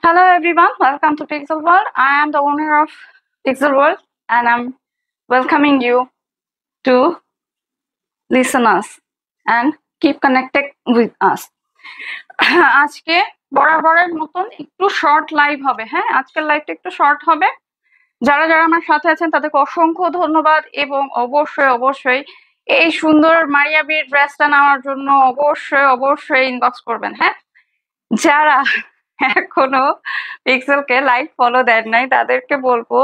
Hello everyone, welcome to Pixel World. I am the owner of Pixel World and I'm welcoming you to listen us and keep connected with us. আজকে বরাবরের মতন একটু short live হবে। হ্যাঁ, আজকের লাইভটা একটু শর্ট হবে। যারা যারা আমার সাথে আছেন তাদেরকে অসংখ্য ধন্যবাদ এবং অবশ্যই এই সুন্দর মারিয়াবির ড্রেসটা নেওয়ার জন্য অবশ্যই ইনবক্স করবেন। হ্যাঁ, যারা এখনো পিক্সেলকে লাইক ফলো দেন নাই তাদেরকে বলবো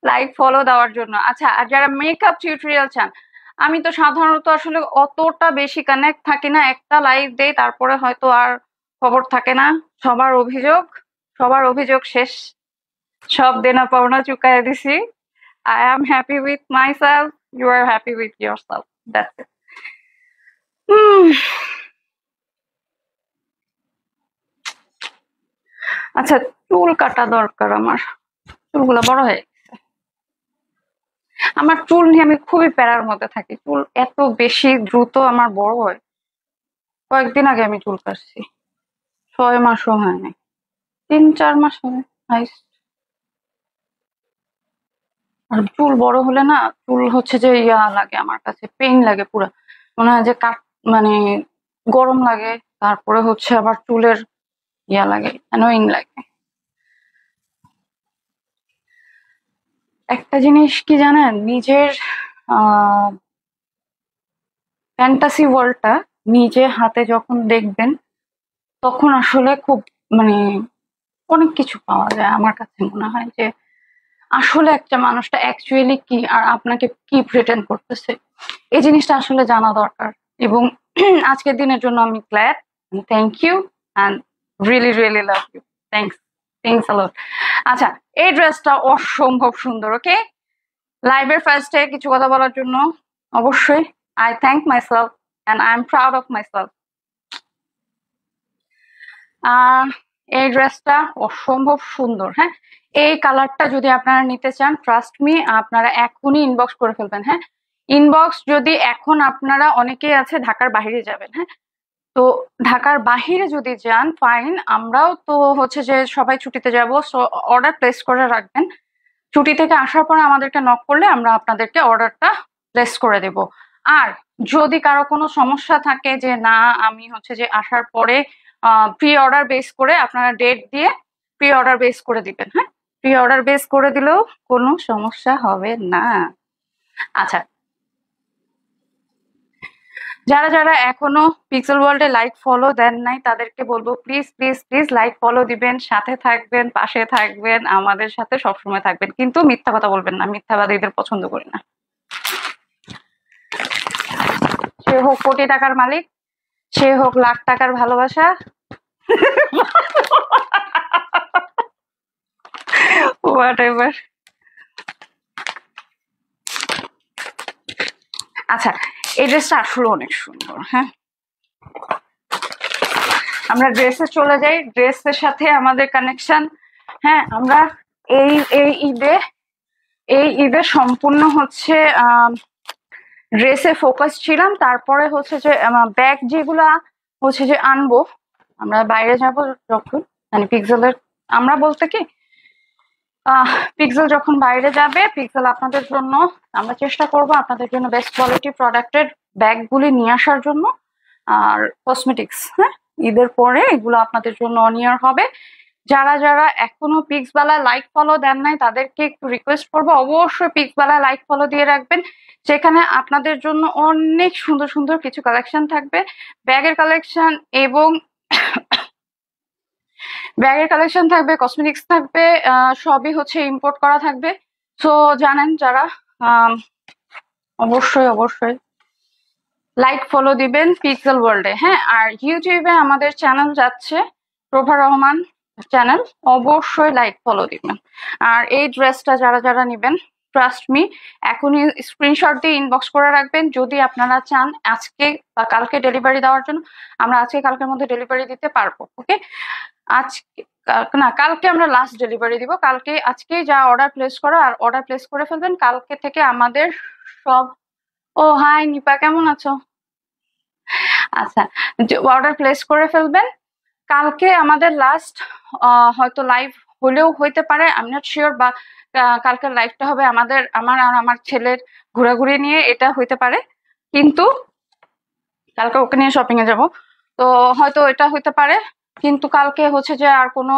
লাইক ফলো দেওয়ার জন্য। আচ্ছা, আর যারা মেকআপ টিউটোরিয়াল চান, আমি তো সাধারণত আসলে অতটা বেশি কানেক্ট থাকি না, একটা লাইভ দেই তারপরে হয়তো আর খবর থাকে না। সবার অভিযোগ শেষ, সব দেনা পাওনা চুকায় দিছি। I am happy with myself, you are happy with yourself, that's it. আচ্ছা, চুল কাটা দরকার, আমার চুলগুলো বড় হয়ে গেছে। আমার চুল নিয়ে আমি খুবই প্যারার মধ্যে থাকি, চুল এত বেশি দ্রুত আমার বড় হয়। কয়েকদিন আগে আমি চুল কাটছি, 6 মাসও হয় নাই, 3-4 মাস হবে হাইস্ট। আর চুল বড় হলে না, চুল হচ্ছে যে ইয়া লাগে, আমার কাছে পেইন লাগে, পুরা মনে হয় যে মানে গরম লাগে, তারপরে হচ্ছে আবার চুলের ইয়া লাগে, অ্যানোয়িং লাগে। একটা জিনিস কি জানেন, নিজের ফ্যান্টাসি ওয়ার্ল্ডটা নিজে হাতে যখন দেখবেন তখন আসলে খুব মানে অনেক কিছু পাওয়া যায়। আমার কাছে মনে হয় যে আসলে একটা মানুষটা অ্যাকচুয়ালি কি আর আপনাকে কি প্রিটেন্ড করতেছে, এই জিনিসটা আসলে জানা দরকার। এবং আজকের দিনের জন্য আমি glad, thank you and really love you, thanks a lot. আচ্ছা, এই ড্রেসটা অসম্ভব সুন্দর। ওকে, লাইভের ফার্স্টে কিছু কথা বলার জন্য অবশ্যই I thank myself and I am proud of myself. এই ড্রেসটা অসম্ভব সুন্দর। হ্যাঁ, এই কালারটা যদি আপনারা নিতে চান, ট্রাস্ট মি, আপনারা এখনই ইনবক্স করে ফেলবেন। হ্যাঁ, ইনবক্স যদি এখন আপনারা অনেকেই আছে ঢাকার বাইরে যাবেন। হ্যাঁ, তো ঢাকার বাহিরে যদি যান ফাইন, আমরাও তো হচ্ছে যে সবাই ছুটিতে যাব, সো অর্ডার প্লেস করে রাখবেন। ছুটি থেকে আসার পরে আমাদেরকে নক করলে আমরা আপনাদেরকে অর্ডারটা প্লেস করে দেব। আর যদি কারো কোনো সমস্যা থাকে যে না, আমি হচ্ছে যে আসার পরে প্রি অর্ডার বেস করে আপনারা ডেট দিয়ে প্রি অর্ডার বেস করে দিবেন। হ্যাঁ, প্রি অর্ডার বেস করে দিলেও কোনো সমস্যা হবে না। আচ্ছা, যারা যারা এখনো পিক্সেল ওয়ার্ল্ডে লাইক ফলো দেন নাই তাদেরকে বলবো প্লিজ লাইক ফলো দিবেন, সাথে থাকবেন, পাশে থাকবেন, আমাদের সাথে সবসময় থাকবেন, কিন্তু মিথ্যা কথা বলবেন না, মিথ্যাবাদীদের পছন্দ করি না। সে হোক কোটি টাকার মালিক, সে হোক লাখ টাকার ভালোবাসা, হোয়াট এভার। আচ্ছা, এই ড্রেসটা আসলে অনেক সুন্দর। হ্যাঁ, আমরা ড্রেসে চলে যাই, ড্রেসের সাথে আমাদের কানেকশন। হ্যাঁ, আমরা এই ঈদে সম্পূর্ণ হচ্ছে ড্রেসে ফোকাস ছিলাম। তারপরে হচ্ছে যে ব্যাগ যেগুলা হচ্ছে যে আনবো, আমরা বাইরে যাব যখন, মানে পিক্সেলের, আমরা বলতে কি পিক্সেল যখন বাইরে যাবে, পিক্সেল আপনাদের জন্য, আমরা চেষ্টা করব আপনাদের জন্য বেস্ট কোয়ালিটি প্রোডাক্টের ব্যাগগুলি নিয়ে আসার জন্য। আর কসমেটিক্স, হ্যাঁ, ঈদের পরে এগুলো আপনাদের জন্য অনিয়ার হবে। যারা যারা এখনো পিক্সবালা লাইক ফলো দেন নাই তাদেরকে একটু রিকোয়েস্ট করবো, অবশ্যই পিক্সবালা লাইক ফলো দিয়ে রাখবেন। সেখানে আপনাদের জন্য অনেক সুন্দর সুন্দর কিছু কালেকশন থাকবে, ব্যাগের কালেকশন এবং থাকবে, কসমেটিক্স থাকবে, সবই হচ্ছে ইম্পোর্ট করা থাকবে। সো জানেন যারা, অবশ্যই লাইক ফলো দিবেন পিক্সেল ওয়ার্ল্ডে। হ্যাঁ, আর ইউটিউবে আমাদের চ্যানেল যাচ্ছে প্রভা রহমান চ্যানেল, অবশ্যই লাইক ফলো দিবেন। আর এই ড্রেসটা যারা যারা নিবেন, ট্রাস্ট মি, এখনই স্ক্রিনশট দিয়ে ইনবক্স করে রাখবেন। যদি আপনারা চান আজকে বা কালকে ডেলিভারি দেওয়ার জন্য, আমরা আজকে কালকের মধ্যে ডেলিভারি দিতে পারবো। ওকে, আজকে না, কালকে আমরা লাস্ট ডেলিভারি দিব। আজকেই যা অর্ডার প্লেস করো আর অর্ডার প্লেস করে ফেলবেন, কালকে থেকে আমাদের সব। ও হাই নিপা, কেমন আছো? আচ্ছা, অর্ডার প্লেস করে ফেলবেন, কালকে আমাদের লাস্ট হয়তো লাইভ হলেও হইতে পারে, আমি নট শিওর, বা কালকের লাইভটা হবে আমার আর আমার ছেলের ঘোরাঘুরি নিয়ে, এটা হইতে পারে। কিন্তু কালকে ওকে নিয়ে শপিং এ যাব, তো হয়তো এটা হইতে পারে। কিন্তু কালকে হচ্ছে যে আর কোনো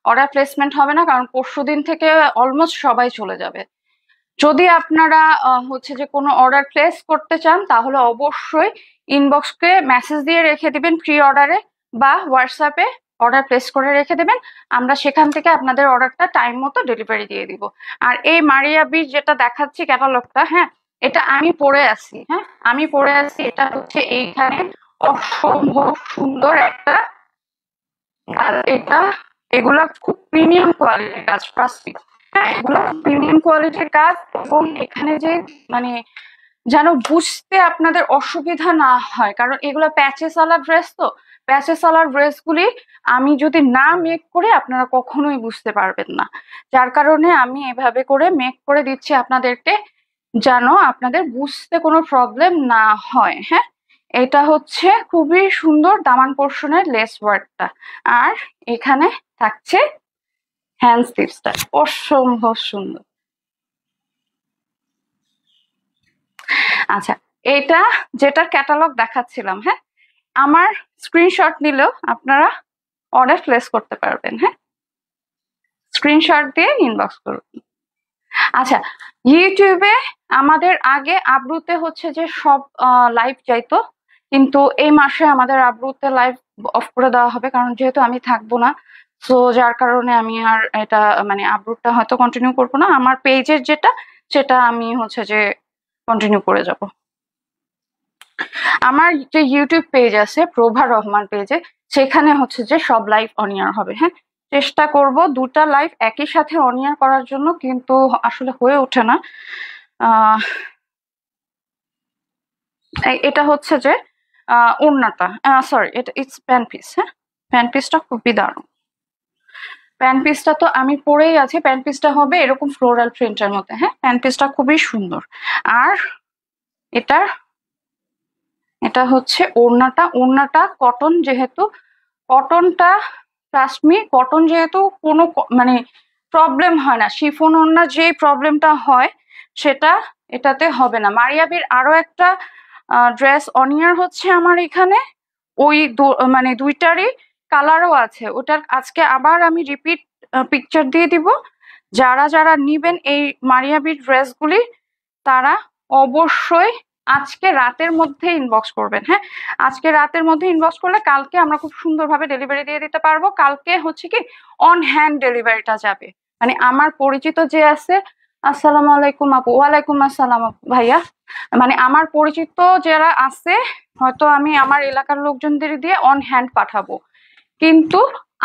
অর্ডার প্লেসমেন্ট হবে না, কারণ পরশুদিন থেকে অলমোস্ট সবাই চলে যাবে। যদি আপনারা হচ্ছে যে কোনো অর্ডার প্লেস করতে চান, তাহলে অবশ্যই ইনবক্সকে মেসেজ দিয়ে রেখে দিবেন প্রি অর্ডারে, বা হোয়াটসঅ্যাপে অর্ডার প্লেস করে রেখে দেবেন। আমরা সেখান থেকে আপনাদের অর্ডারটা টাইম মতো ডেলিভারি দিয়ে দিব। আর এই মারিয়া বিচ যেটা দেখাচ্ছি ক্যাটালগটা, হ্যাঁ, এটা আমি পরে আছি, হ্যাঁ আমি পরে আছি। এটা হচ্ছে এইখানে অসম্ভব সুন্দর একটা, আর এগুলা খুব প্রিমিয়াম কোয়ালিটির কাজ, প্লাস্টিক, হ্যাঁ এগুলো প্রিমিয়াম কোয়ালিটির কাজ। এবং এখানে যে মানে যেন বুঝতে আপনাদের অসুবিধা না হয়, কারণ এগুলো প্যাচেস ওয়ালা ড্রেস, তো প্যাচেস ওয়ালা ড্রেসগুলি আমি যদি না মেক করে আপনারা কখনোই বুঝতে পারবেন না। যার কারণে আমি এভাবে করে মেক করে দিচ্ছি আপনাদেরকে, যেন আপনাদের বুঝতে কোনো প্রবলেম না হয়। হ্যাঁ, এটা হচ্ছে খুবই সুন্দর দামান পোর্শনের লেস ওয়ার্কটা, আর এখানে থাকছে হ্যান্ড স্লিভসটা, অসম্ভব সুন্দর। আচ্ছা, এটা যেটার ক্যাটালগ দেখাচ্ছিলাম, হ্যাঁ আমার স্ক্রিনশট নিলেও আপনারা অর্ডার প্লেস করতে পারবেন। হ্যাঁ, স্ক্রিনশট দিয়ে ইনবক্স করুন। আচ্ছা, ইউটিউবে আমাদের আগে আব্রুতে হচ্ছে যে সব লাইভ যাইতো, কিন্তু এই মাসে আমাদের আব্রুতে লাইভ অফ করে দেওয়া হবে, কারণ যেহেতু আমি থাকবো না, তো যার কারণে আমি আর এটা মানে আব্রুটা হয়তো কন্টিনিউ করবো না। আমার পেজের যেটা, সেটা আমি হচ্ছে যে কন্টিনিউ করে যাব। আমার যে ইউটিউব পেজ আছে প্রভা রহমান পেজে, সেখানে হচ্ছে যে সব লাইভ অন এয়ার হবে। হ্যাঁ, চেষ্টা করব দুটা লাইভ একই সাথে অন এয়ার করার জন্য, কিন্তু আসলে হয়ে ওঠে না। এটা হচ্ছে যে ওড়নাটা, সরি এটা ইটস প্যান্ট পিস। হ্যাঁ, প্যান্ট পিসটা খুবই দারুণ। প্যান্ট পিসটা তো আমি পরেই আছি, প্যান্ট পিসটা হবে এরকম ফ্লোরাল প্রিন্টের মধ্যে। হ্যাঁ, প্যান্ট পিসটা খুবই সুন্দর। আর এটা এটা হচ্ছে ওড়নাটা কটন, যেহেতু কটনটা, ট্রাস্ট মি, কটন যেহেতু কোনো মানে প্রবলেম হয় না, শিফন ওড়না যে প্রবলেমটা হয় সেটা এটাতে হবে না। মারিয়াবির আরো একটা ড্রেস অন ইয়ার হচ্ছে আমার এখানে, ওই মানে দুইটারই কালারও আছে, ওটার আজকে আবার আমি রিপিট পিকচার দিয়ে দিব। যারা যারা নিবেন এই মারিয়াবির ড্রেসগুলি, তারা অবশ্যই আজকে রাতের মধ্যে ইনবক্স করবেন। হ্যাঁ, আজকে রাতের মধ্যে ইনবক্স করলে কালকে আমরা খুব সুন্দরভাবে ডেলিভারি দিয়ে দিতে পারবো। কালকে হচ্ছে কি অন হ্যান্ড ডেলিভারিটা যাবে, মানে আমার পরিচিত যে আছে, আসসালামু আলাইকুম আপু। ওয়ালাইকুম আসসালাম ভাইয়া। মানে আমার পরিচিত যারা আছে, হয়তো আমি আমার এলাকার লোকজনদের দিয়ে অন হ্যান্ড পাঠাবো, কিন্তু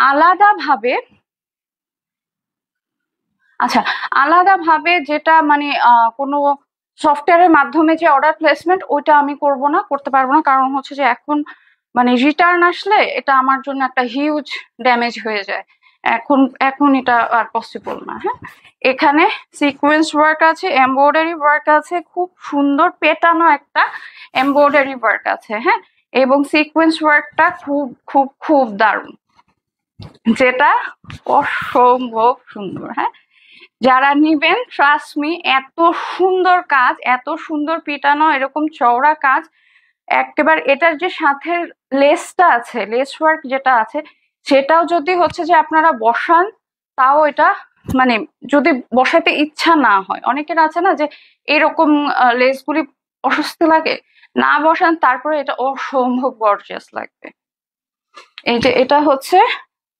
আলাদাভাবে, আচ্ছা আলাদাভাবে যেটা মানে কোনো সফটওয়্যারের মাধ্যমে যে অর্ডার প্লেসমেন্ট, ওইটা আমি করতে পারবো না, কারণ হচ্ছে যে এখন মানে রিটার্ন আসলে এটা আমার জন্য একটা হিউজ ড্যামেজ হয়ে যায়। এখন এখন এটা আর পসিবল না। হ্যাঁ, এখানে সিকোয়েন্স ওয়ার্ক আছে, এমব্রয়ডারি ওয়ার্ক আছে, খুব সুন্দর পেটানো একটা এমব্রয়ডারি ওয়ার্ক আছে। হ্যাঁ, এবং সিকোয়েন্স ওয়ার্কটা খুব খুব খুব দারুণ, যেটা অসম্ভব সুন্দর। হ্যাঁ, যারা নিবেন ট্রাস্ট মি, এত সুন্দর কাজ, এত সুন্দর পিটানো এরকম চওড়া কাজ একেবারে। এটার যে সাথের লেসটা আছে, লেস ওয়ার্ক যেটা আছে, সেটাও যদি হচ্ছে যে আপনারা বসান, তাও এটা মানে যদি বসাতে ইচ্ছা না হয়, অনেকের আছে না যে এরকম লেসগুলি অস্বস্তি লাগে, না বসান তারপরে এটা অসম্ভব গর্জিয়াস লাগবে। এই যে এটা হচ্ছে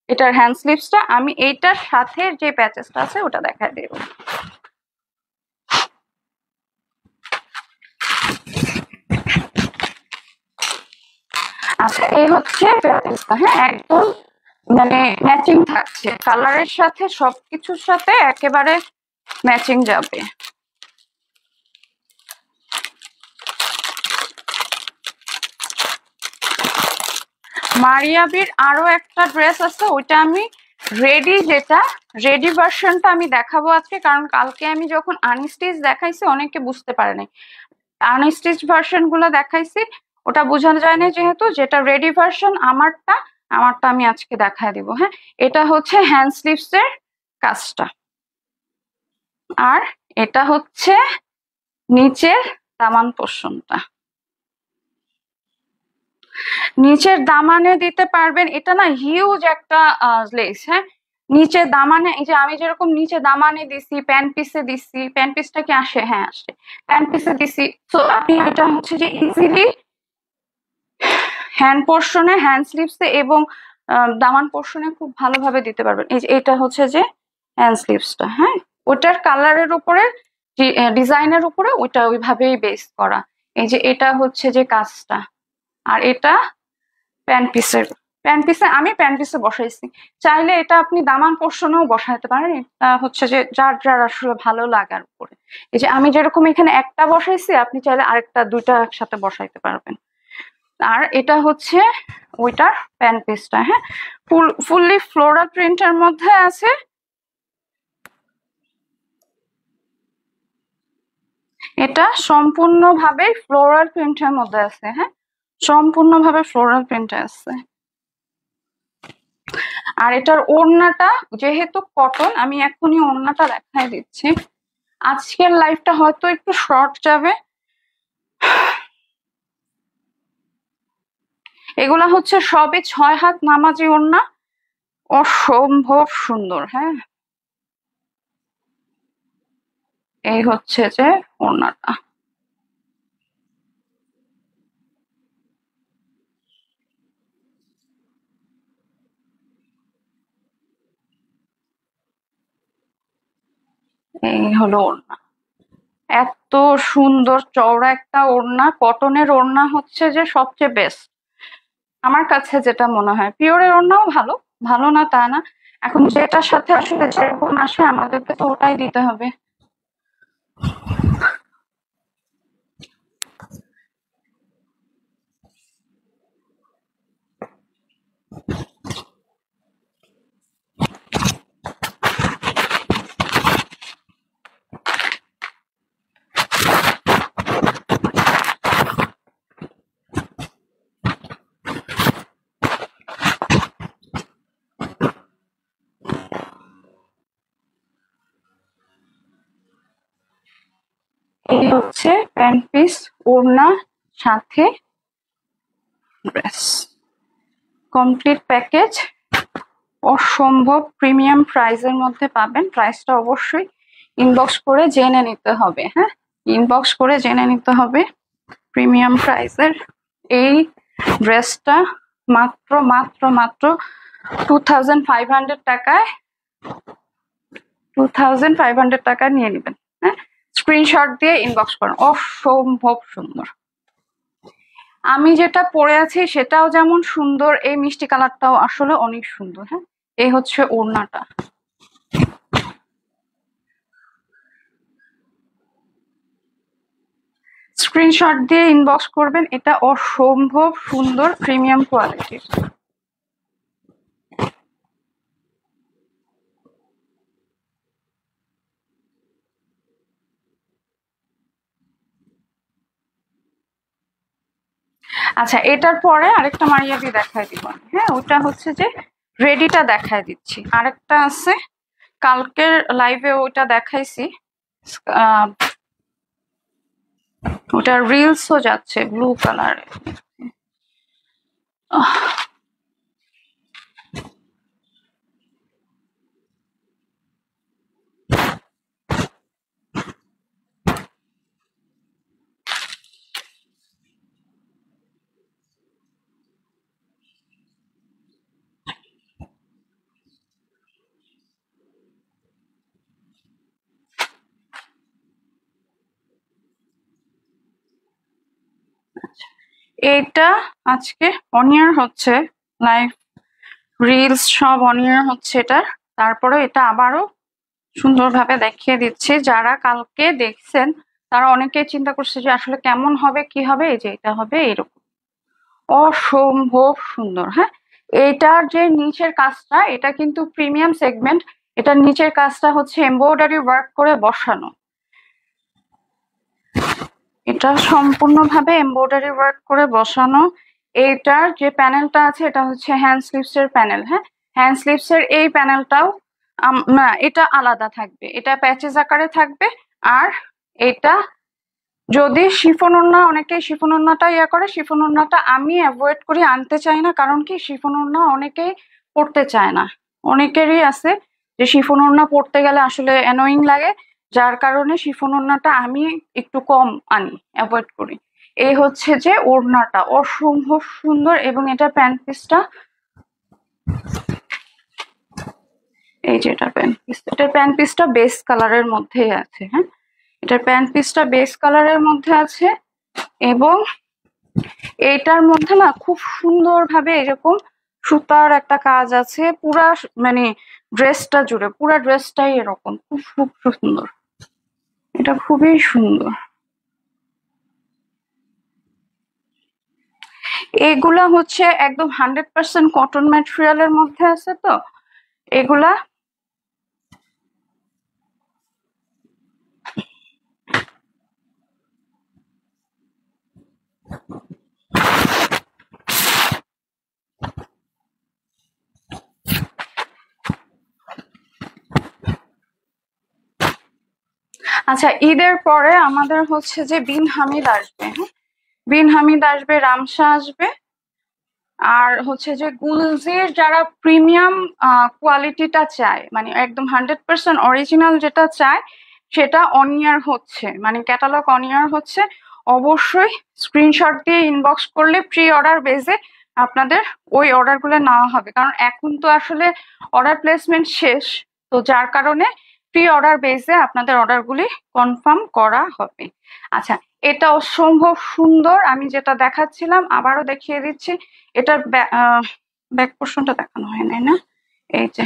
এটার হ্যান্ড স্লিভসটা, আমি এইটার সাথে যে প্যাচেসটা আছে ওটা দেখাই দেব। আচ্ছা, এই হচ্ছে প্যাচেসটা। হ্যাঁ, একদম মানে ম্যাচিং থাকছে, কালারের সাথে সবকিছুর সাথে একেবারে ম্যাচিং যাবে। মারিয়াবির আরো একটা ড্রেস আছে, ওইটা আমি রেডি ভার্সনটা আমি দেখাবো আজকে, কারণ কালকে আমি যখন আনস্টিচ দেখাইছি অনেকে বুঝতে পারে নাই। আনস্টিচ ভার্সন গুলো দেখাইছি, ওটা বোঝানো যায় না, যেহেতু যেটা রেডি ভার্সন আমারটা আমারটা আমি আজকে দেখায় দিব। হ্যাঁ, এটা হচ্ছে হ্যান্ড স্লিভস এর কাজটা, আর এটা হচ্ছে নিচের দামান পোর্শনটা। নিচের দামানে দিতে পারবেন, এটা না হিউজ একটা লেস। হ্যাঁ, নিচে দামানে, এই যে আমি যেরকম নিচে দামানে দিছি, প্যান্ট পিসে দিছি, প্যান্ট পিসটা কি আসে? হ্যাঁ আসে, প্যান্ট পিসে দিছি। তো আপনি এটা হচ্ছে যে ইজিলি হ্যান্ড পোর্শনে, হ্যান্ড স্লিভসে এবং দামান পোর্শনে খুব ভালোভাবে দিতে পারবেন। এই যে এটা হচ্ছে যে হ্যান্ড স্লিভসটা। হ্যাঁ, ওটার কালারের উপরে, ডিজাইনের উপরে ওইটা ওইভাবেই বেস করা। এই যে এটা হচ্ছে যে কাজটা, আর এটা প্যান্ট পিসের। প্যান্ট পিসে আমি প্যান্ট পিসে বসাইছি, চাইলে এটা আপনি দামান পোর্শনেও বসাইতে পারেন। এটা হচ্ছে যে যার যার আসলে ভালো লাগার উপরে। এই যে আমি যেরকম এখানে একটা বসাইছি, আপনি চাইলে আরেকটা দুইটা একসাথে বসাইতে পারবেন। আর এটা হচ্ছে ওইটার প্যান্ট পিসটা। হ্যাঁ, ফুললি ফ্লোরাল প্রিন্টের মধ্যে আছে। এটা সম্পূর্ণভাবে ফ্লোরাল প্রিন্টের মধ্যে আছে। হ্যাঁ, সম্পূর্ণভাবে ফ্লোরাল প্রিন্টে আছে। আর এটার ওড়নাটা যেহেতু কটন, আমি এখনই ওড়নাটা দেখাই দিচ্ছি। আজকের লাইফটা হয়তো একটু শর্ট যাবে। এগুলা হচ্ছে সবই 6 হাত নামাজি ওড়না, অসম্ভব সুন্দর। হ্যাঁ, এই হচ্ছে যে ওড়নাটা। এই হলো ওড়না, এত সুন্দর চওড়া একটা ওড়না। কটনের ওড়না হচ্ছে যে সবচেয়ে বেস্ট আমার কাছে যেটা মনে হয়। পিওরের ওড়নাও ভালো, ভালো না তা না, এখন যেটার সাথে আসলে যেরকম আসে আমাদেরকে তো ওটাই দিতে হবে। এই হচ্ছে প্যান্ট পিস, ওড়না, সাথে ড্রেস, কমপ্লিট প্যাকেজ। অসম্ভব প্রিমিয়াম প্রাইসের মধ্যে পাবেন। প্রাইসটা অবশ্যই ইনবক্স করে জেনে নিতে হবে। হ্যাঁ, ইনবক্স করে জেনে নিতে হবে প্রিমিয়াম প্রাইসের। এই ড্রেসটা মাত্র মাত্র মাত্র 2500 টাকায়, 2500 টাকা নিয়ে নেবেন। হ্যাঁ, স্ক্রিনশট দিয়ে ইনবক্স করেন। অসম্ভব সুন্দর। আমি যেটা পরে আছি সেটাও যেমন সুন্দর, এই মিষ্টি কালারটাও আসলে অনেক সুন্দর। হ্যাঁ, এই হচ্ছে ওড়নাটা। স্ক্রিনশট দিয়ে ইনবক্স করবেন। এটা অসম্ভব সুন্দর প্রিমিয়াম কোয়ালিটির। আচ্ছা, এটার পরে আরেকটা মারিয়াবি দেখাই দিব। হ্যাঁ, ওটা হচ্ছে যে রেডিটা দেখাই দিচ্ছি। আরেকটা আছে, কালকের লাইভে ওটা দেখাইছি, ওটা রিলসও যাচ্ছে ব্লু কালারে। এটা আজকে অনিয়ার হচ্ছে লাইভ, রিলস সব অনিয়ার হচ্ছে এটার। তারপরে এটা আবারও সুন্দরভাবে দেখিয়ে দিচ্ছি। যারা কালকে দেখছেন তারা অনেকেই চিন্তা করছে যে আসলে কেমন হবে কি হবে। এই যে এটা হবে এরকম, অসম্ভব সুন্দর। হ্যাঁ, এটার যে নিচের কাজটা, এটা কিন্তু প্রিমিয়াম সেগমেন্ট। এটার নিচের কাজটা হচ্ছে এমব্রয়ডারি ওয়ার্ক করে বসানো। এটা সম্পূর্ণভাবে এমব্রয়ডারি ওয়ার্ক করে বসানো। এইটার যে প্যানেলটা আছে এটা হচ্ছে হ্যান্ড স্লিভস এর প্যানেল। হ্যাঁ, হ্যান্ড স্লিভস এর এই প্যানেলটাও না, এটা আলাদা থাকবে, এটা প্যাচেস আকারে থাকবে। আর এটা যদি শিফন ওড়না, অনেকেই শিফন ওড়নাটা করে, শিফন ওড়নাটা আমি অ্যাভয়েড করি, আনতে চাই না। কারণ কি, শিফন ওড়না অনেকেই পড়তে চায় না, অনেকেরই আছে যে শিফন ওড়না পড়তে গেলে আসলে অ্যানোয়িং লাগে, যার কারণে শিফন ওড়নাটা আমি একটু কম আনি, অ্যাভয়েড করি। এই হচ্ছে যে ওড়নাটা অসম্ভব সুন্দর, এবং এটা প্যান্ট পিসটা, এই যে এটা প্যান্ট পিস, এটার প্যান্ট পিসটা বেস কালারের মধ্যেই আছে। হ্যাঁ, এটার প্যান্ট পিসটা বেস কালারের মধ্যে আছে, এবং এইটার মধ্যে না খুব সুন্দর ভাবে এরকম সুতার একটা কাজ আছে পুরা, মানে ড্রেসটা জুড়ে, পুরা ড্রেসটাই এরকম, খুব খুব সুন্দর, এটা খুবই সুন্দর। এগুলা হচ্ছে একদম 100% কটন ম্যাটেরিয়ালের মধ্যে আছে। তো এগুলা আচ্ছা, ঈদের পরে আমাদের হচ্ছে যে বিন হামিদ আসবে। হ্যাঁ, বিন হামিদ আসবে, রামসা আসবে, আর হচ্ছে যে গুলজির যারা প্রিমিয়াম কোয়ালিটিটা চায়, মানে একদম 100% অরিজিনাল যেটা চায়, সেটা অনিয়ার হচ্ছে, মানে ক্যাটালগ অনিয়ার হচ্ছে। অবশ্যই স্ক্রিনশট দিয়ে ইনবক্স করলে প্রি অর্ডার বেজে আপনাদের ওই অর্ডারগুলো নেওয়া হবে, কারণ এখন তো আসলে অর্ডার প্লেসমেন্ট শেষ, তো যার কারণে প্রি অর্ডার বেজে আপনাদের অর্ডারগুলি কনফার্ম করা হবে। আচ্ছা, এটা অসম্ভব সুন্দর, আমি যেটা দেখাচ্ছিলাম আবারও দেখিয়ে দিচ্ছি। এটার ব্যাক পোর্শনটা দেখানো হয় নাই না, এই যে।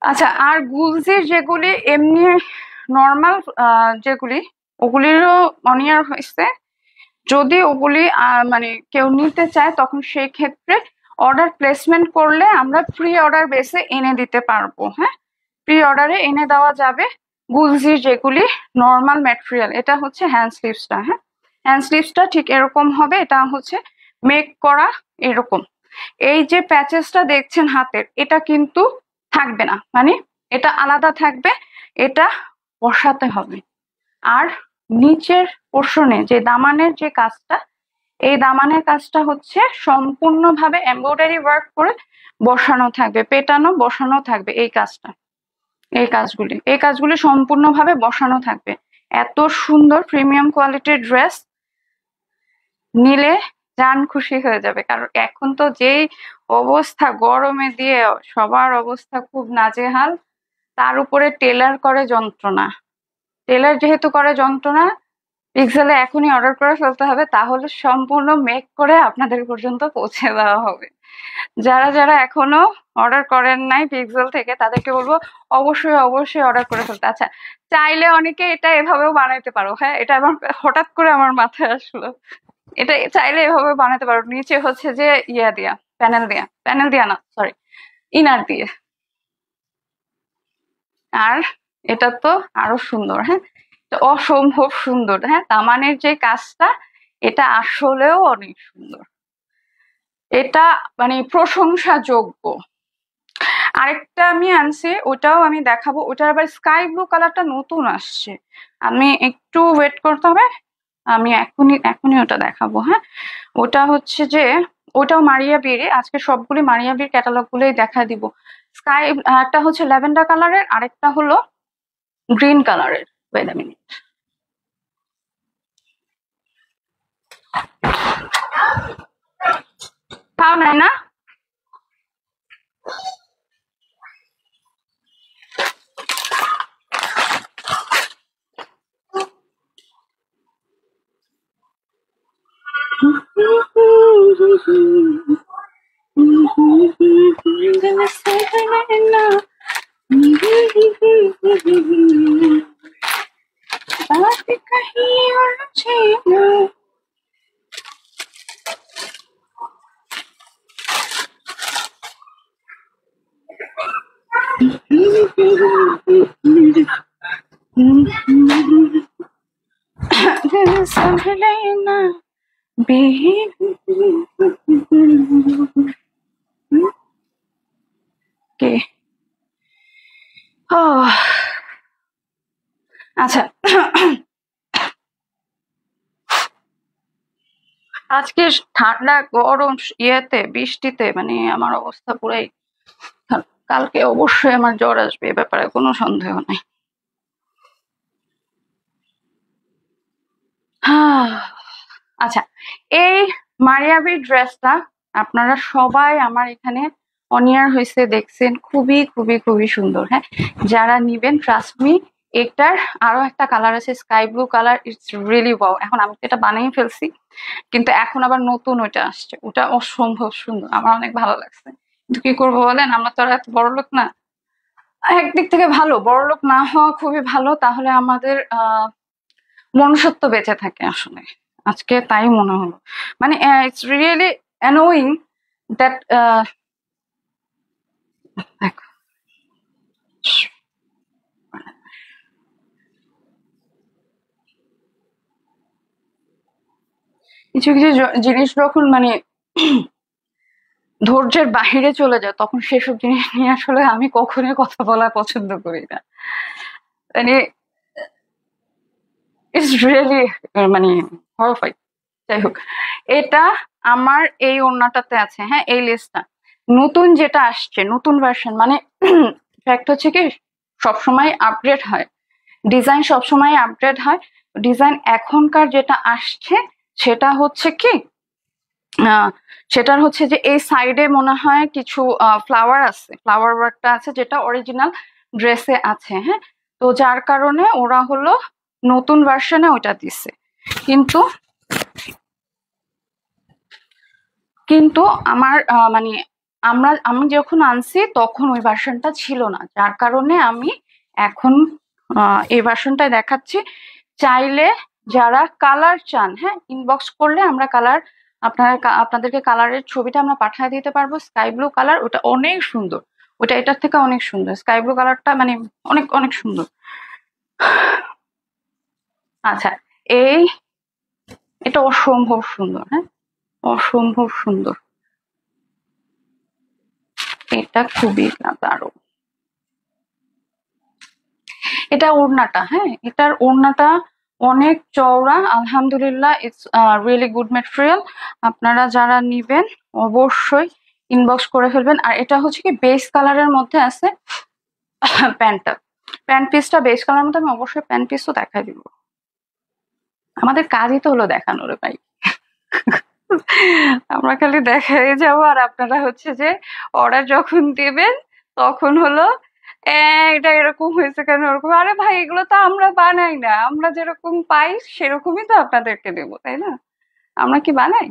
আচ্ছা, আর গুলজির যেগুলি এমনি নর্মাল যেগুলি, ওগুলিরও অনিয়ার হয়েছে। যদি ওগুলি মানে কেউ নিতে চায়, তখন সেই ক্ষেত্রে অর্ডার প্লেসমেন্ট করলে আমরা প্রি অর্ডার বেসে এনে দিতে পারবো। হ্যাঁ, প্রি অর্ডারে এনে দেওয়া যাবে গুলজির যেগুলি নর্মাল ম্যাটেরিয়াল। এটা হচ্ছে হ্যান্ড স্লিভসটা। হ্যাঁ, হ্যান্ড স্লিভসটা ঠিক এরকম হবে, এটা হচ্ছে মেক করা এরকম। এই যে প্যাচেসটা দেখছেন হাতের, এটা কিন্তু থাকবে না, মানে এটা আলাদা থাকবে, এটা বসাতে হবে। আর নিচের পোর্শনে যে দামানের যে কাজটা, এই দামানের কাজটা হচ্ছে সম্পূর্ণভাবে এমব্রয়ডারি ওয়ার্ক করে বসানো থাকবে, পেটানো বসানো থাকবে। এই কাজটা, এই কাজগুলি সম্পূর্ণভাবে বসানো থাকবে। এত সুন্দর প্রিমিয়াম কোয়ালিটির ড্রেস নিলে জান খুশি হয়ে যাবে। কারণ এখন তো যেই অবস্থা, গরমে দিয়ে সবার অবস্থা খুব নাজেহাল, তার উপরে টেলার করে যন্ত্রণা। টেলার যেহেতু করে যন্ত্রণা, পিক্সেলে এখনই অর্ডার করে ফেলতে হবে, তাহলে সম্পূর্ণ মেক করে আপনাদের পর্যন্ত পৌঁছে দেওয়া হবে। যারা যারা এখনো অর্ডার করেন নাই পিক্সেল থেকে, তাদেরকে বলবো অবশ্যই অবশ্যই অর্ডার করে ফেলতে। আচ্ছা, চাইলে অনেকে এটা এভাবেও বানাইতে পারো। হ্যাঁ, এটা আমার হঠাৎ করে আমার মাথায় আসলো, এটা চাইলে এভাবে বানাতে পারো। নিচে হচ্ছে যে ইয়া দিয়া, প্যানেল দিয়া না, সরি, ইনার দিয়ে। আর এটা তো আরো সুন্দর। হ্যাঁ, অসম্ভব সুন্দর। হ্যাঁ, দামানের যে কাজটা, এটা আসলেও অনেক সুন্দর, এটা মানে প্রশংসাযোগ্য। আরেকটা আমি আনছি, ওটাও আমি দেখাবো। ওটার আবার স্কাই ব্লু কালারটা নতুন আসছে, আমি একটু ওয়েট করতে হবে, আমি এখনই ওটা দেখাবো। হ্যাঁ, ওটা হচ্ছে যে, ওটাও মারিয়া বির, আজকে সবগুলি মারিয়া বির ক্যাটালগ গুলোই দেখা দিব। স্কাই, একটা হচ্ছে ল্যাভেন্ডার কালারের, আরেকটা হলো গ্রিন কালারের। ওয়েট আ মিনিট, তাও নাই না? बात कहीं और छेड़ो। Helena, okay. আচ্ছা, আজকে ঠান্ডা গরম ইয়েতে বৃষ্টিতে মানে আমার অবস্থা পুরাই খারাপ। কালকে অবশ্যই আমার জ্বর আসবে, এ ব্যাপারে কোনো সন্দেহ নেই। আচ্ছা, এই মারিয়াবি ড্রেসটা আপনারা সবাই আমার এখানে অনিয়ার হয়েছে দেখছেন, খুবই খুবই খুবই সুন্দর। হ্যাঁ, যারা নিবেন ট্রাস্ট মি, এটার আরো একটা কালার আছে sky blue colour, it's really wow. এখন আমি তো এটা বানিয়ে ফেলছি, কিন্তু এখন আবার নতুন ওইটা আসছে, ওটা অসম্ভব সুন্দর, আমার অনেক ভালো লাগছে। কিন্তু কি করবো বলেন, আমরা তো আর এত বড় লোক না। একদিক থেকে ভালো, বড় লোক না হওয়া খুবই ভালো, তাহলে আমাদের মনুষ্যত্ব বেঁচে থাকে আসলে। আজকে তাই মনে হলো, মানে ইটস রিয়েলি অ্যানোয়িং দ্যাট কিছু কিছু জিনিস যখন মানে ধৈর্যের বাহিরে চলে যায়, তখন সেসব জিনিস নিয়ে আসলে আমি কখনোই কথা বলা পছন্দ করি না। মানে ইটস রিয়েলি মানে হরফাই। যাই হোক, এটা আমার এই ওড়নাটাতে আছে। হ্যাঁ, এই লেসটা নতুন যেটা আসছে, নতুন ভার্সন, মানে ফ্যাক্ট হচ্ছে কি সবসময় আপডেট হয়, ডিজাইন সবসময় আপডেট হয়। ডিজাইন এখনকার যেটা আসছে সেটা হচ্ছে কি সেটার হচ্ছে যে এই সাইডে মনে হয় কিছু ফ্লাওয়ার আছে, ফ্লাওয়ার ওয়ার্কটা আছে যেটা অরিজিনাল ড্রেসে আছে। হ্যাঁ, তো যার কারণে ওরা হলো নতুন ভার্সনে ওইটা দিছে, কিন্তু কিন্তু আমার মানে আমি যখন আনছি তখন ওই ভার্সনটা ছিল না, যার কারণে আমি এখন এই ভার্সনটাই দেখাচ্ছি। চাইলে যারা কালার চান, হ্যাঁ, ইনবক্স করলে আমরা কালার আপনাদেরকে কালারের ছবিটা আমরা পাঠিয়ে দিতে পারবো। স্কাই ব্লু কালার, ওটা অনেক সুন্দর, ওটা এটার থেকে অনেক সুন্দর। স্কাই ব্লু কালারটা মানে অনেক অনেক সুন্দর। আচ্ছা, এটা অসম্ভব সুন্দর। হ্যাঁ, অসম্ভব সুন্দর, এটা খুবই দারুণ। এটা ওড়নাটা, হ্যাঁ, এটার ওড়নাটা অনেক চওড়া, আলহামদুলিল্লাহ, ইটস রিয়েলি গুড ম্যাটেরিয়াল। আপনারা যারা নিবেন অবশ্যই ইনবক্স করে ফেলবেন। আর এটা হচ্ছে কি বেস কালারের মধ্যে আছে প্যান্টটা, প্যান্ট পিসটা বেস কালারের মধ্যে, আমি অবশ্যই প্যান্ট পিসও দেখাই দিব। আমাদের কাজই তো হলো দেখানো রে ভাই। আমরা খালি দেখাই যাবো, আর আপনারা হচ্ছে যে অর্ডার যখন দিবেন তখন হলো এটা এরকম হয়েছে কেন, ওরকম। আরে ভাই, এগুলো তো আমরা বানাই না, আমরা যেরকম পাই সেরকমই তো আপনাদেরকে দেবো, তাই না? আমরা কি বানাই?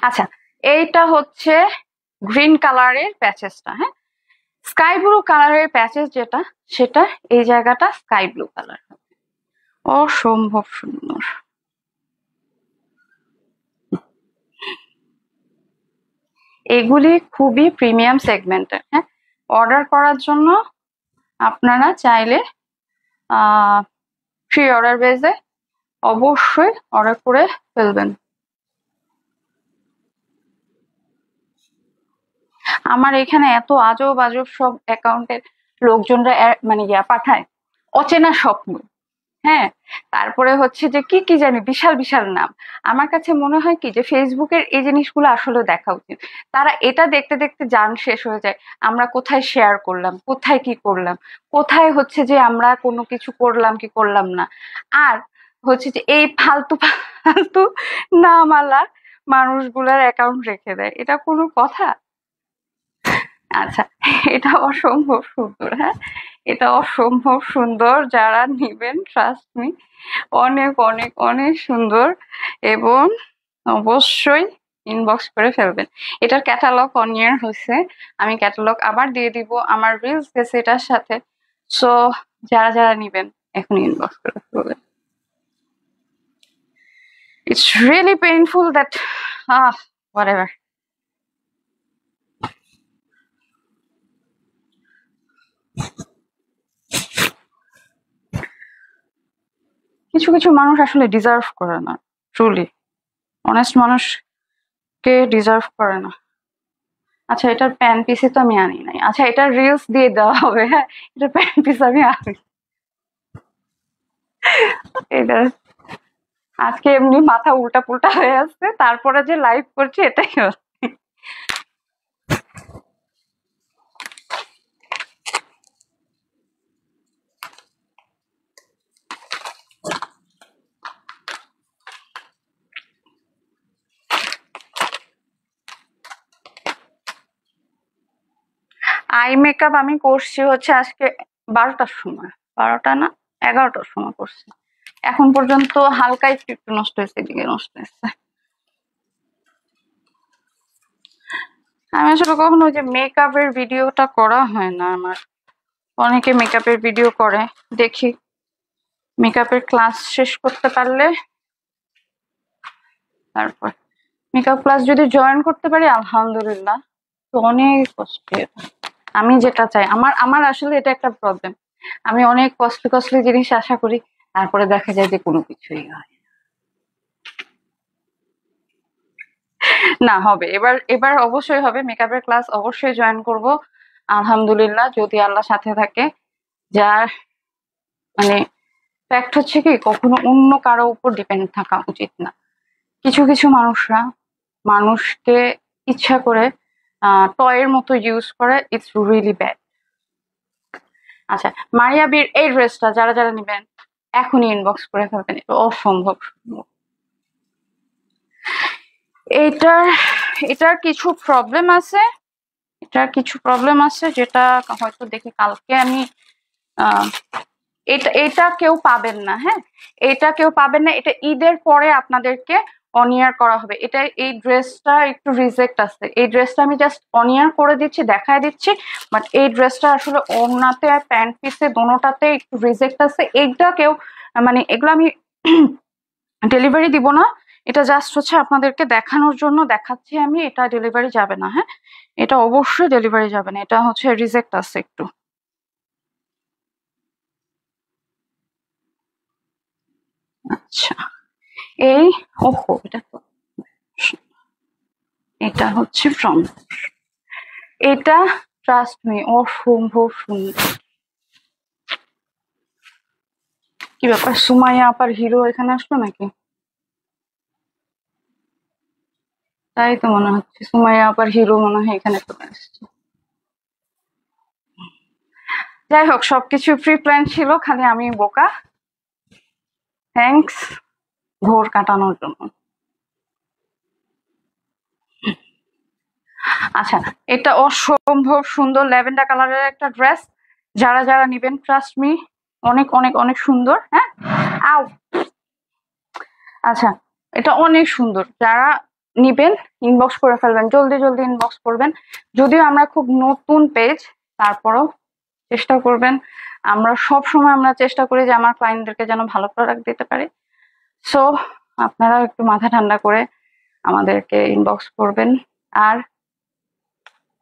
আচ্ছা, এইটা হচ্ছে গ্রিন কালারের প্যাচেসটা। হ্যাঁ, স্কাই ব্লু কালারের প্যাচেস যেটা, সেটা এই জায়গাটা স্কাই ব্লু কালার, অসম্ভব সুন্দর। এগুলি খুবই প্রিমিয়াম সেগমেন্টের। হ্যাঁ, অর্ডার করার জন্য আপনারা চাইলে ফ্রি অর্ডার বেজে অবশ্যই অর্ডার করে ফেলবেন। আমার এখানে এত আজব আজব সব অ্যাকাউন্টের লোকজনরা মানে পাঠায় অচেনা স্বপ্ন। হ্যাঁ, তারপরে হচ্ছে যে কি কি জানি বিশাল বিশাল নাম। আমার কাছে মনে হয় কি যে ফেসবুকের এই জিনিসগুলো আসলে দেখা উচিত। তারা এটা দেখতে দেখতে জান শেষ হয়ে যায়, আমরা কোথায় শেয়ার করলাম, কোথায় কি করলাম, কোথায় হচ্ছে যে আমরা কোনো কিছু করলাম কি করলাম না। আর হচ্ছে যে এই ফালতু ফালতু নামালা মানুষগুলার অ্যাকাউন্ট রেখে দেয়, এটা কোনো কথা? আচ্ছা, এটা অসম্ভব সুন্দর। হ্যাঁ, এটা অসম্ভব সুন্দর, যারা নিবেন ট্রাস্ট মি, অনেক অনেক অনেক সুন্দর। এবং অবশ্যই ইনবক্স করে ফেলবেন। এটার ক্যাটালগ অনিয়ার হয়েছে, আমি ক্যাটালগ আবার দিয়ে দিব, আমার রিলস গেছে এটার সাথে। সো যারা যারা নিবেন এখন ইনবক্স করে ফেলবেন। It's really painful that whatever. কিছু কিছু মানুষ আসলে ডিজার্ভ করে না, ট্রুলি অনেস্ট মানুষকে ডিজার্ভ করে না। আচ্ছা, এটার প্যান পিসে তো আমি আনি নাই। আচ্ছা, এটার রিলস দিয়ে দেওয়া হবে। হ্যাঁ, এটার প্যান পিস আমি আনি। এটা আজকে এমনি মাথা উল্টা পুল্টা হয়ে আসছে, তারপরে যে লাইভ করছি এটাই হচ্ছে। আই মেকআপ আমি করছি হচ্ছে আজকে 12টার সময়, 12টা না 11টার সময় করছি। এখন পর্যন্ত হালকা একটু একটু নষ্ট হয়েছে, এদিকে নষ্ট হয়েছে। আমি আসলে কখনো ওই যে মেকআপের ভিডিওটা করা হয় না আমার। অনেকে মেকআপের ভিডিও করে, দেখি মেকআপের ক্লাস শেষ করতে পারলে তারপর মেকআপ ক্লাস যদি জয়েন করতে পারি আলহামদুলিল্লাহ। তো অনেক কষ্টের, আমি যেটা চাই, আমার আসলে এটা একটা প্রবলেম। আমি অনেক কষ্টলি জিনিস আশা করি, তারপরে দেখা যায় যে কোনো কিছুই হয় না। হবে, এবার অবশ্যই হবে, মেকআপের ক্লাস অবশ্যই জয়েন করব আলহামদুলিল্লাহ, যদি আল্লাহ সাথে থাকে। যার মানে ফ্যাক্ট হচ্ছে কি, কখনো অন্য কারো উপর ডিপেন্ড থাকা উচিত না। কিছু কিছু মানুষরা মানুষকে ইচ্ছা করে টয়ের মতো ইউজ করে, ইটস রিয়েলি ব্যাড। আচ্ছা, মারিয়া বির এই ড্রেসটা যারা যারা নেবেন এখনই ইনবক্স করে ফেলবেন, এটা অসম্ভব সুন্দর। এটার কিছু প্রবলেম আছে, যেটা হয়তো দেখি কালকে আমি এটা কেউ পাবেন না। হ্যাঁ, এটা কেউ পাবেন না, এটা ঈদের পরে আপনাদেরকে অনিয়ার করা হবে। এটা এই ড্রেসটা একটু রিজেক্ট আছে, এই ড্রেসটা আমি জাস্ট অনিয়ার করে দিচ্ছি, দেখায় দিচ্ছি, বাট এই ড্রেসটা আসলে ওড়নাতে আর প্যান্ট পিসে দোনোটাতে একটু রিজেক্ট আছে। এইটা কেউ মানে এগুলো আমি ডেলিভারি দিব না, এটা জাস্ট হচ্ছে আপনাদেরকে দেখানোর জন্য দেখাচ্ছি আমি। এটা ডেলিভারি যাবে না, হ্যাঁ, এটা অবশ্যই ডেলিভারি যাবে না, এটা হচ্ছে রিজেক্ট আছে একটু। আচ্ছা, এই ওহো, এটা হচ্ছে ফ্রম, এটা ট্রাস্ট মি অসম্ভব সুন্দর। কি ব্যাপার, সুমাইয়া আপার হিরো এখানে আসলো নাকি? তাই তো মনে হচ্ছে, সুমাইয়া আপার হিরো মনে হয় এখানে চলে আসছে। যাই হোক, সবকিছু প্রি প্ল্যান ছিল, খালি আমি বোকা। থ্যাঙ্কস ঘোর কাটানোর জন্য। আচ্ছা, এটা অসম্ভব সুন্দর ল্যাভেন্ডার কালারের একটা ড্রেস, যারা যারা নিবেন ট্রাস্ট মি অনেক অনেক অনেক সুন্দর। হ্যাঁ, আও আচ্ছা, এটা অনেক সুন্দর, যারা নিবেন ইনবক্স করে ফেলবেন, জলদি জলদি ইনবক্স করবেন। যদিও আমরা খুব নতুন পেজ, তারপরও চেষ্টা করবেন। আমরা সব সময় আমরা চেষ্টা করি যে আমার ক্লায়েন্টদেরকে যেন ভালো প্রোডাক্ট দিতে পারি। সো আপনারা একটু মাথা ঠান্ডা করে আমাদেরকে ইনবক্স করবেন, আর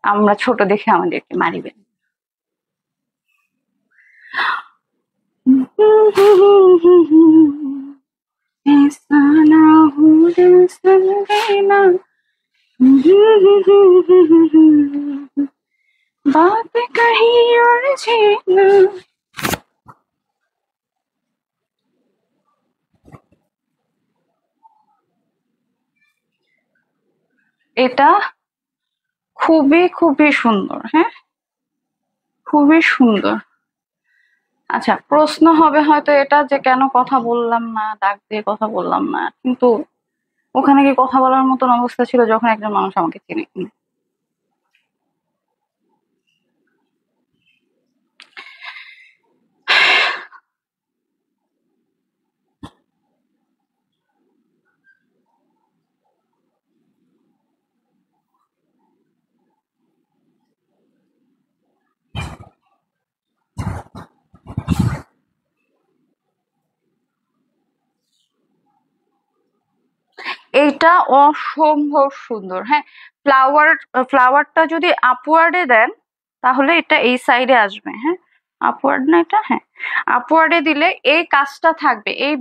আমরা ছোট দেখে আমাদেরকে মারিবেন। ऐसा ना हो दिल संगे ना, बात कहीं और जीना। এটা খুবই খুবই সুন্দর, হ্যাঁ, খুবই সুন্দর। আচ্ছা, প্রশ্ন হবে হয়তো এটা যে কেন কথা বললাম না, ডাক দিয়ে কথা বললাম না, কিন্তু ওখানে কি কথা বলার মতন অবস্থা ছিল যখন একজন মানুষ আমাকে চিনে? এইটা অসম্ভব সুন্দর। হ্যাঁ, ফ্লাওয়ারটা যদি আপওয়ার্ডে দেন তাহলে এটা এই সাইডে আসবে। হ্যাঁ, আপওয়ার্ড না এটা, হ্যাঁ আপওয়ার্ডে দিলে এই কাজটা থাকবে, এই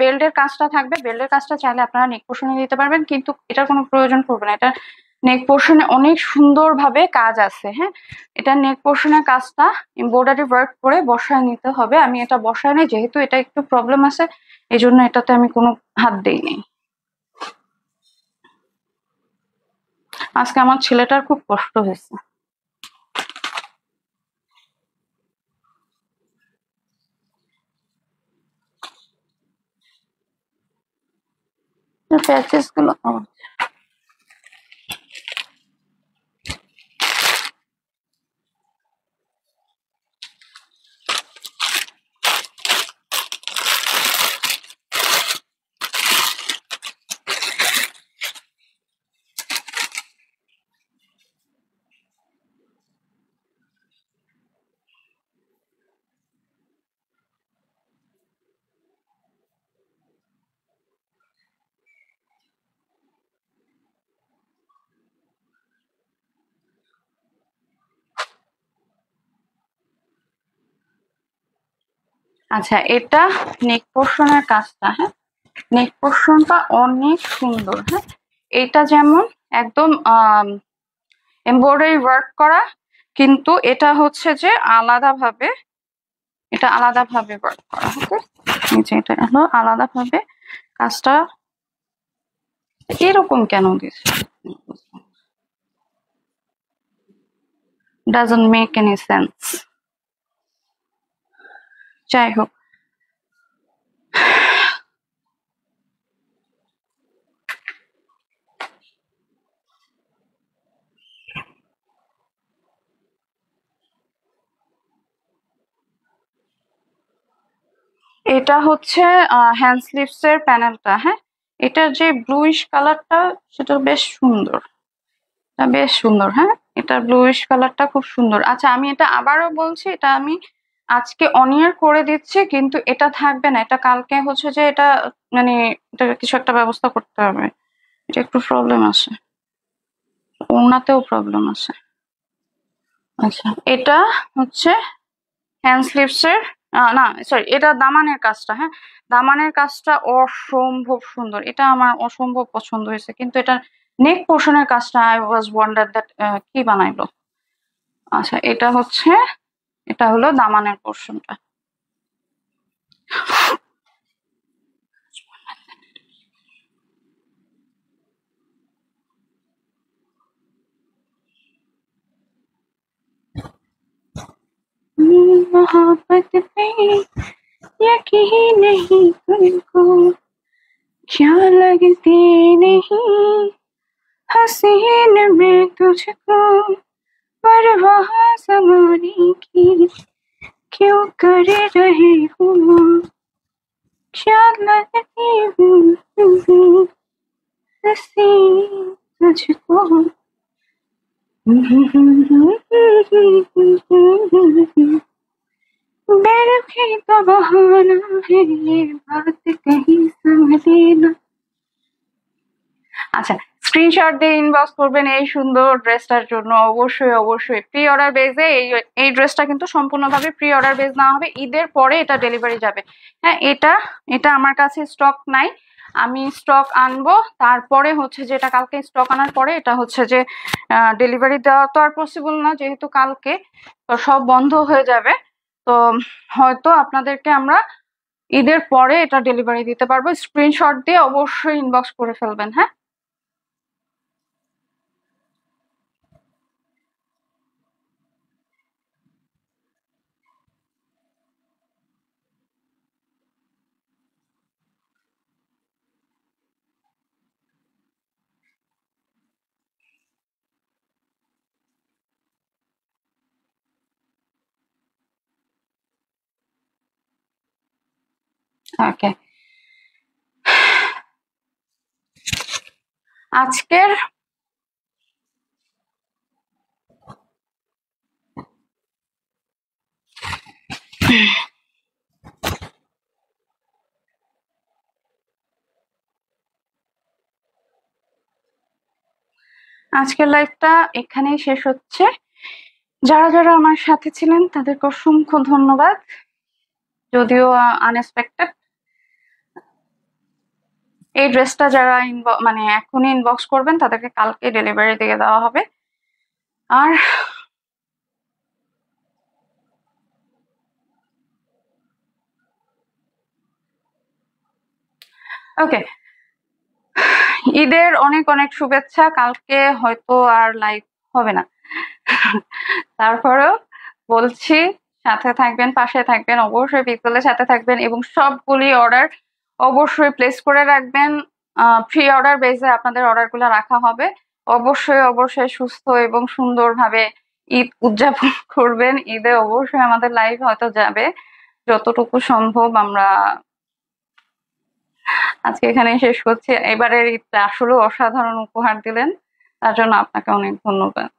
বেল্টের কাজটা থাকবে। বেল্টের কাজটা চাইলে আপনারা নেক পোর্শনে দিতে পারবেন, কিন্তু এটার কোনো প্রয়োজন পড়বে না। এটা নেক পোর্শনে অনেক সুন্দরভাবে কাজ আছে। হ্যাঁ, এটা নেক পোর্শনের কাজটা এমব্রয়ডারি ওয়ার্ক করে বসায় নিতে হবে। আমি এটা বসায় নাই, যেহেতু এটা একটু প্রবলেম আছে এই জন্য এটাতে আমি কোনো হাত দেইনি। আজকে আমার ছেলেটার খুব কষ্ট হয়েছে। প্যাচেস গুলো আচ্ছা, এটা নেক পোর্শনের কাজটা। হ্যাঁ, নেক পোর্শনটা অনেক সুন্দর। হ্যাঁ, এটা যেমন একদম এমব্রয়ডারি ওয়ার্ক করা, কিন্তু এটা হচ্ছে যে আলাদাভাবে, এটা আলাদাভাবে ওয়ার্ক করা। ওকে, নিচে এটা হলো আলাদাভাবে কাজটা। এরকম কেন দিছে, ডাজন্ট মেক এনি সেন্স। যাই হোক, এটা হচ্ছে হ্যান্ড স্লিভস এর প্যানেলটা। হ্যাঁ, এটার যে ব্লুইশ কালারটা সেটা বেশ সুন্দর, এটা বেশ সুন্দর। হ্যাঁ, এটা ব্লুইশ কালারটা খুব সুন্দর। আচ্ছা, আমি এটা আবারও বলছি, এটা আমি আজকে অনিয়ার করে দিচ্ছি, কিন্তু এটা থাকবে না। এটা কালকে হচ্ছে যে এটা মানে এটা কিছু একটা ব্যবস্থা করতে হবে। এটা একটু প্রবলেম আছে, ওনাতেও প্রবলেম আছে। আচ্ছা, এটা হচ্ছে হ্যান্ড স্লিভস এর না সরি, এটা দামানের কাজটা। হ্যাঁ, দামানের কাজটা অসম্ভব সুন্দর, এটা আমার অসম্ভব পছন্দ হয়েছে। কিন্তু এটা নেক পোর্শনের কাজটা আই ওয়াজ ওয়ান্ডার দ্যাট কি বানাইলো। আচ্ছা, এটা হচ্ছে, এটা হলো দামানের পোর্শনটা। मोहब्बत पे यकीन नहीं तुमको, क्या लगती नहीं हसीन में तुझको, परवाह ज़माने की क्यों कर रहे हो, क्या लगती हूँ हसी तुझको। बेरुखी तो बहाना है, ये बात कहीं समझ लेना। আচ্ছা, স্ক্রিনশট দিয়ে ইনবক্স করবেন এই সুন্দর ড্রেসটার জন্য। অবশ্যই অবশ্যই প্রি অর্ডার বেজে এই ড্রেসটা কিন্তু সম্পূর্ণভাবে প্রি অর্ডার বেজ নেওয়া হবে। ঈদের পরে এটা ডেলিভারি যাবে। হ্যাঁ, এটা এটা আমার কাছে স্টক নাই, আমি স্টক আনবো। তারপরে হচ্ছে যে এটা কালকে স্টক আনার পরে এটা হচ্ছে যে ডেলিভারি দেওয়া তো আর পসিবল না, যেহেতু কালকে তো সব বন্ধ হয়ে যাবে। তো হয়তো আপনাদেরকে আমরা ঈদের পরে এটা ডেলিভারি দিতে পারবো। স্ক্রিনশট দিয়ে অবশ্যই ইনবক্স করে ফেলবেন। হ্যাঁ, ওকে। আজকের আজকের লাইভটা এখানেই শেষ হচ্ছে। যারা যারা আমার সাথে ছিলেন তাদেরকে অসংখ্য ধন্যবাদ, যদিও আনএক্সপেক্টেড। এই ড্রেসটা যারা মানে এখনই ইনবক্স করবেন তাদেরকে কালকে ডেলিভারি দিয়ে দেওয়া হবে। আর ওকে, ঈদের অনেক অনেক শুভেচ্ছা। কালকে হয়তো আর লাইভ হবে না, তারপরেও বলছি সাথে থাকবেন, পাশে থাকবেন, অবশ্যই পিক্সেলের সাথে থাকবেন এবং সবগুলি অর্ডার অবশ্যই প্লেস করে রাখবেন। প্রি অর্ডার বেসে আপনাদের অর্ডারগুলো রাখা হবে। অবশ্যই অবশ্যই সুস্থ এবং সুন্দরভাবে ঈদ উদযাপন করবেন। ঈদে অবশ্যই আমাদের লাইভ হয়তো যাবে যতটুকু সম্ভব। আমরা আজকে এখানেই শেষ করছি। এবারের ঈদটা আসলে অসাধারণ উপহার দিলেন, তার জন্য আপনাকে অনেক ধন্যবাদ।